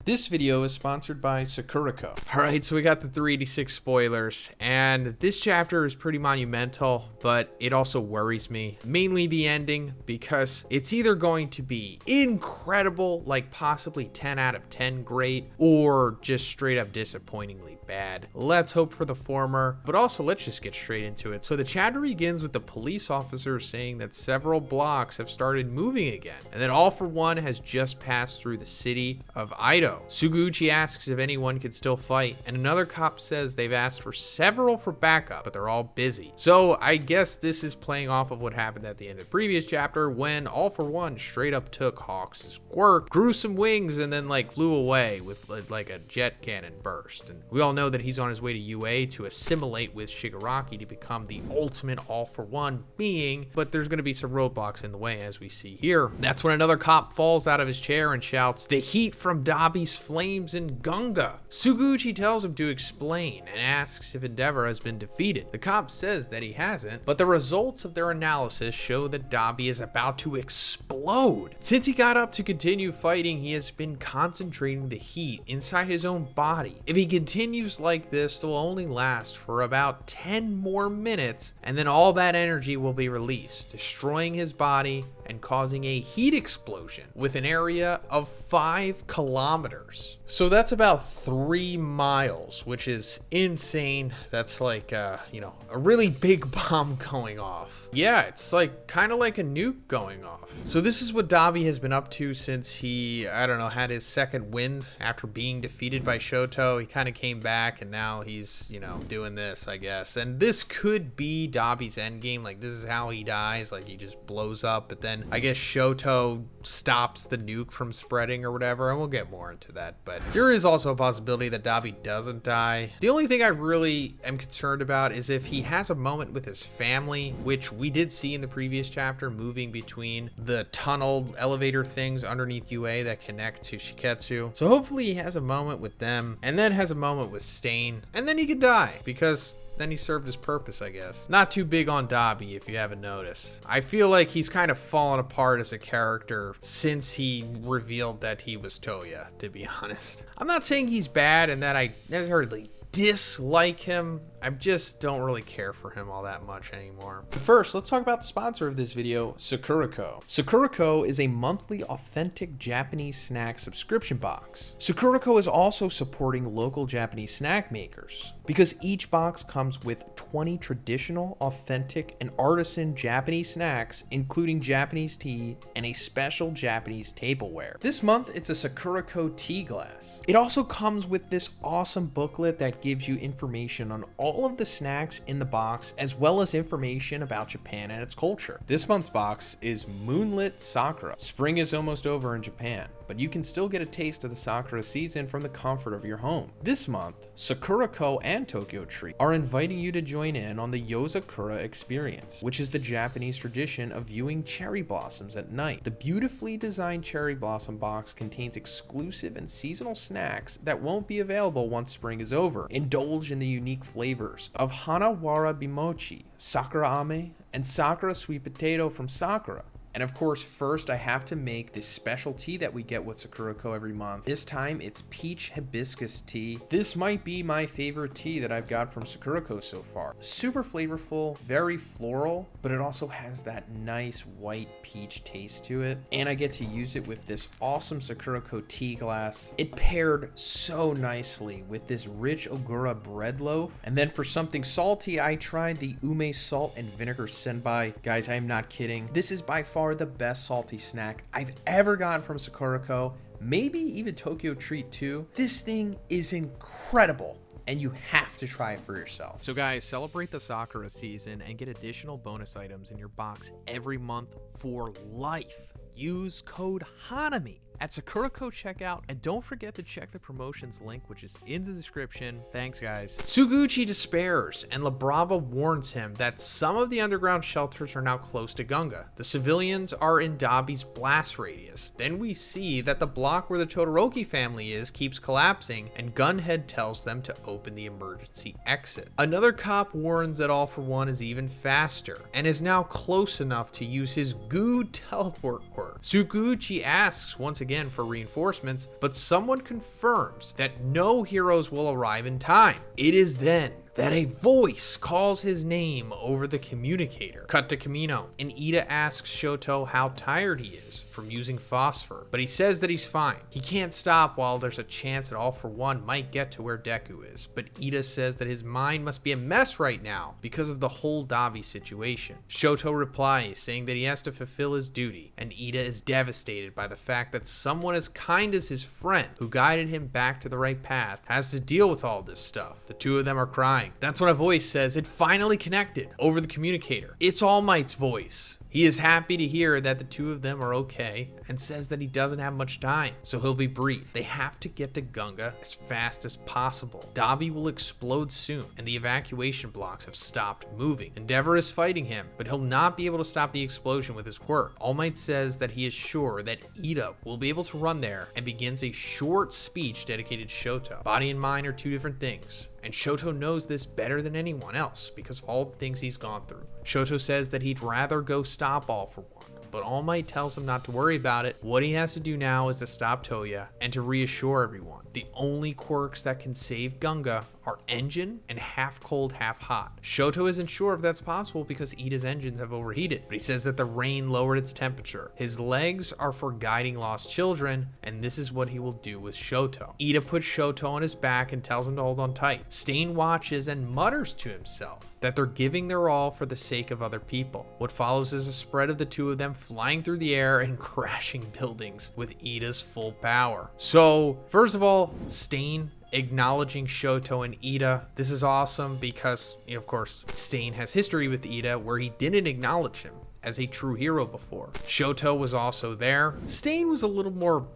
This video is sponsored by Sakurako. Alright, so we got the 386 spoilers, and this chapter is pretty monumental, but it also worries me. Mainly the ending, because it's either going to be incredible, like possibly 10 out of 10 great, or just straight up disappointingly bad. Let's hope for the former, but also let's just get straight into it. So the chapter begins with the police officer saying that several blocks have started moving again, and that All for One has just passed through the city of Aido. Suguchi asks if anyone can still fight, and another cop says they've asked for several for backup, but they're all busy. So I guess this is playing off of what happened at the end of the previous chapter when All for One straight up took Hawks' quirk, grew some wings, and then flew away with like a jet cannon burst. And we all know that he's on his way to UA to assimilate with Shigaraki to become the ultimate All for One being, but there's going to be some roadblocks in the way as we see here. That's when another cop falls out of his chair and shouts, "The heat from Dabi's flames in Gunga." Suguchi tells him to explain and asks if Endeavor has been defeated. The cop says that he hasn't, but the results of their analysis show that Dabi is about to explode. Since he got up to continue fighting, he has been concentrating the heat inside his own body. If he continues like this, it will only last for about 10 more minutes, and then all that energy will be released, destroying his body and causing a heat explosion with an area of 5 kilometers. So that's about 3 miles, which is insane. That's like, a really big bomb going off. Yeah, it's kind of like a nuke going off. So this is what Dabi has been up to since he, had his second wind after being defeated by Shoto. He kind of came back and now he's, doing this, I guess. And this could be Dabi's endgame. This is how he dies. He just blows up, but then I guess Shoto stops the nuke from spreading or whatever, and we'll get more into that. But there is also a possibility that Dabi doesn't die. The only thing I really am concerned about is if he has a moment with his family, which we did see in the previous chapter, moving between the tunnel elevator things underneath UA that connect to Shiketsu. So hopefully he has a moment with them, and then has a moment with Stain, and then he could die, because then he served his purpose, I guess. Not too big on Dabi, if you haven't noticed. I feel like he's kind of fallen apart as a character since he revealed that he was Toya, to be honest. I'm not saying he's bad and that I necessarily dislike him. I just don't really care for him all that much anymore. But first, let's talk about the sponsor of this video, Sakurako. Sakurako is a monthly authentic Japanese snack subscription box. Sakurako is also supporting local Japanese snack makers because each box comes with 20 traditional, authentic, and artisan Japanese snacks, including Japanese tea and a special Japanese tableware. This month, it's a Sakurako tea glass. It also comes with this awesome booklet that gives you information on all of the snacks in the box, as well as information about Japan and its culture. This month's box is Moonlit Sakura. Spring is almost over in Japan, but you can still get a taste of the Sakura season from the comfort of your home. This month, Sakurako and Tokyo Treat are inviting you to join in on the Yozakura experience, which is the Japanese tradition of viewing cherry blossoms at night. The beautifully designed cherry blossom box contains exclusive and seasonal snacks that won't be available once spring is over. Indulge in the unique flavors of Hanawara Bimochi, Sakura Ame, and Sakura Sweet Potato from Sakura. And of course, first I have to make this special tea that we get with Sakurako every month. This time it's peach hibiscus tea. This might be my favorite tea that I've got from Sakurako so far. Super flavorful, very floral, but it also has that nice white peach taste to it. And I get to use it with this awesome Sakurako tea glass. It paired so nicely with this rich Ogura bread loaf. And then for something salty, I tried the Ume salt and vinegar senbai. Guys, I'm not kidding. This is by far the best salty snack I've ever gotten from Sakurako, maybe even Tokyo Treat too. This thing is incredible, and you have to try it for yourself. So guys, celebrate the Sakura season and get additional bonus items in your box every month for life. Use code HANAMI at Sakurako checkout, and don't forget to check the promotions link, which is in the description. Thanks, guys. Suguchi despairs, and Labrava warns him that some of the underground shelters are now close to Gunga. The civilians are in Dabi's blast radius. Then we see that the block where the Todoroki family is keeps collapsing, and Gunhead tells them to open the emergency exit. Another cop warns that All for One is even faster, and is now close enough to use his goo teleport quirk. Suguchi asks once again for reinforcements, but someone confirms that no heroes will arrive in time. It is then that a voice calls his name over the communicator. Cut to Kamino, and Ida asks Shoto how tired he is from using phosphor, but he says that he's fine. He can't stop while there's a chance that All for One might get to where Deku is, but Ida says that his mind must be a mess right now because of the whole Dabi situation. Shoto replies saying that he has to fulfill his duty, and Ida is devastated by the fact that someone as kind as his friend, who guided him back to the right path, has to deal with all this stuff. The two of them are crying. That's when a voice says it finally connected over the communicator. It's All Might's voice. He is happy to hear that the two of them are okay and says that he doesn't have much time, so he'll be brief. They have to get to Gunga as fast as possible. Dabi will explode soon, and the evacuation blocks have stopped moving. Endeavor is fighting him, but he'll not be able to stop the explosion with his quirk. All Might says that he is sure that Ida will be able to run there and begins a short speech dedicated to Shoto. Body and mind are two different things, and Shoto knows this better than anyone else because of all the things he's gone through. Shoto says that he'd rather go stop All for One, but All Might tells him not to worry about it. What he has to do now is to stop Toya and to reassure everyone. The only quirks that can save Gunga are engine and half cold, half hot. Shoto isn't sure if that's possible because Ida's engines have overheated, but he says that the rain lowered its temperature. His legs are for guiding lost children, and this is what he will do with Shoto. Ida puts Shoto on his back and tells him to hold on tight. Stain watches and mutters to himself that they're giving their all for the sake of other people. What follows is a spread of the two of them flying through the air and crashing buildings with Ida's full power. So, first of all, Stain acknowledging Shoto and Ida. This is awesome because, of course, Stain has history with Ida where he didn't acknowledge him as a true hero before. Shoto was also there. Stain was a little more,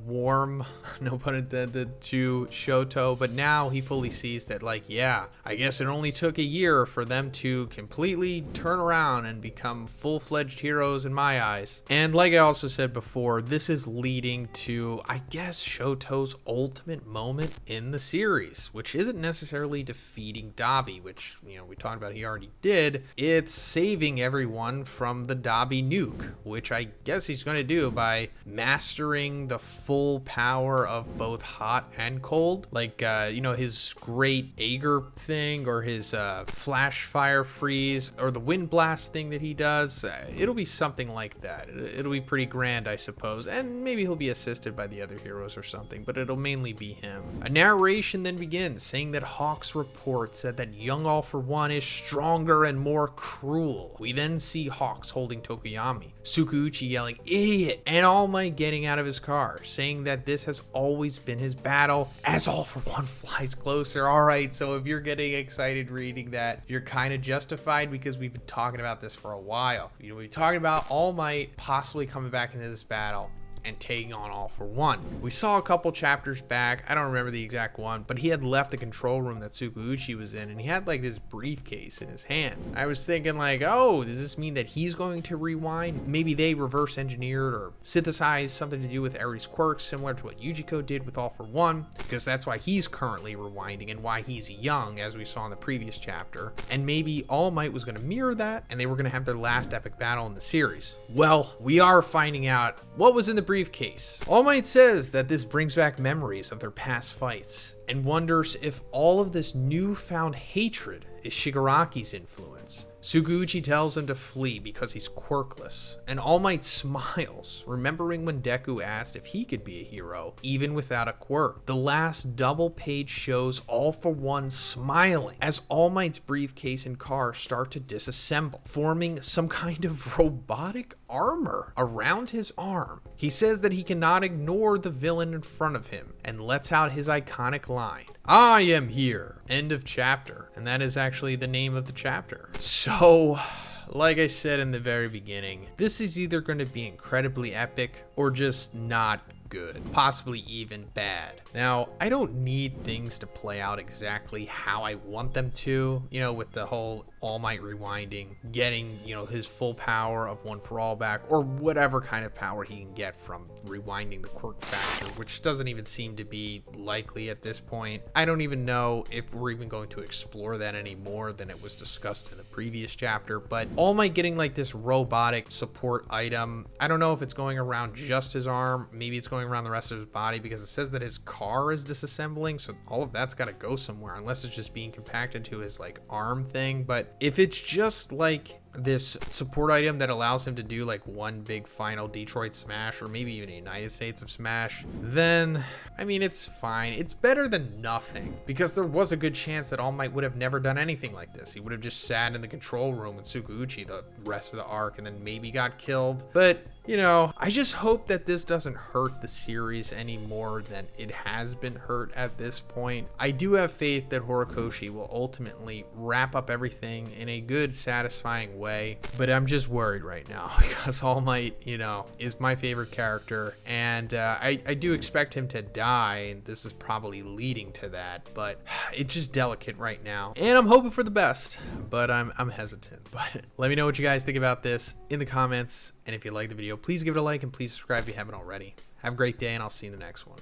warm, no pun intended, to Shoto, but now he fully sees that, I guess it only took a year for them to completely turn around and become full-fledged heroes in my eyes. And like I also said before, this is leading to, I guess, Shoto's ultimate moment in the series, which isn't necessarily defeating Dabi, which, we talked about he already did. It's saving everyone from the Dabi nuke, which I guess he's going to do by mastering the full power of both hot and cold. His great Ager thing, or his flash fire freeze, or the wind blast thing that he does. It'll be something like that. It'll be pretty grand, I suppose, and maybe he'll be assisted by the other heroes or something, but it'll mainly be him. A narration then begins, saying that Hawk's report said that young All for One is stronger and more cruel. We then see Hawks holding Tokoyami, Sukuuchi yelling "idiot," and All Might getting out of his car, saying that this has always been his battle as All for One flies closer. Alright, so if you're getting excited reading that, you're kind of justified because we've been talking about this for a while. We've been talking about All Might possibly coming back into this battle and taking on All for One. We saw a couple chapters back, I don't remember the exact one, but he had left the control room that Sukuuchi was in, and he had this briefcase in his hand. I was thinking oh, does this mean that he's going to rewind? Maybe they reverse engineered or synthesized something to do with Eri's quirks, similar to what Yujiko did with All for One, because that's why he's currently rewinding and why he's young, as we saw in the previous chapter. And maybe All Might was going to mirror that, and they were going to have their last epic battle in the series. Well, we are finding out what was in the briefcase. All Might says that this brings back memories of their past fights and wonders if all of this newfound hatred is Shigaraki's influence. Sukuuchi tells him to flee because he's quirkless, and All Might smiles, remembering when Deku asked if he could be a hero, even without a quirk. The last double page shows All for One smiling as All Might's briefcase and car start to disassemble, forming some kind of robotic armor around his arm. He says that he cannot ignore the villain in front of him, and lets out his iconic line, "I am here." End of chapter. And that is actually the name of the chapter. So, like I said in the very beginning, this is either going to be incredibly epic or just not good, possibly even bad. Now, I don't need things to play out exactly how I want them to, you know, with the whole All Might rewinding, getting, you know, his full power of One for All back, or whatever kind of power he can get from rewinding the quirk factor, which doesn't even seem to be likely at this point. I don't even know if we're even going to explore that any more than it was discussed in the previous chapter, but All Might getting like this robotic support item, I don't know if it's going around just his arm, maybe it's going around the rest of his body, because it says that his car is disassembling, so all of that's got to go somewhere, unless it's just being compacted to his like arm thing. But if it's just like this support item that allows him to do like one big final Detroit Smash, or maybe even a United States of Smash, then I mean, it's fine. It's better than nothing, because there was a good chance that All Might would have never done anything like this. He would have just sat in the control room with Tsukauchi the rest of the arc and then maybe got killed. But you know, I just hope that this doesn't hurt the series any more than it has been hurt at this point. I do have faith that Horikoshi will ultimately wrap up everything in a good, satisfying way, but I'm just worried right now because All Might, you know, is my favorite character, and I do expect him to die, and this is probably leading to that, but it's just delicate right now, and I'm hoping for the best, but I'm hesitant. But let me know what you guys think about this in the comments, and if you like the video, please give it a like and please subscribe if you haven't already. Have a great day, and I'll see you in the next one.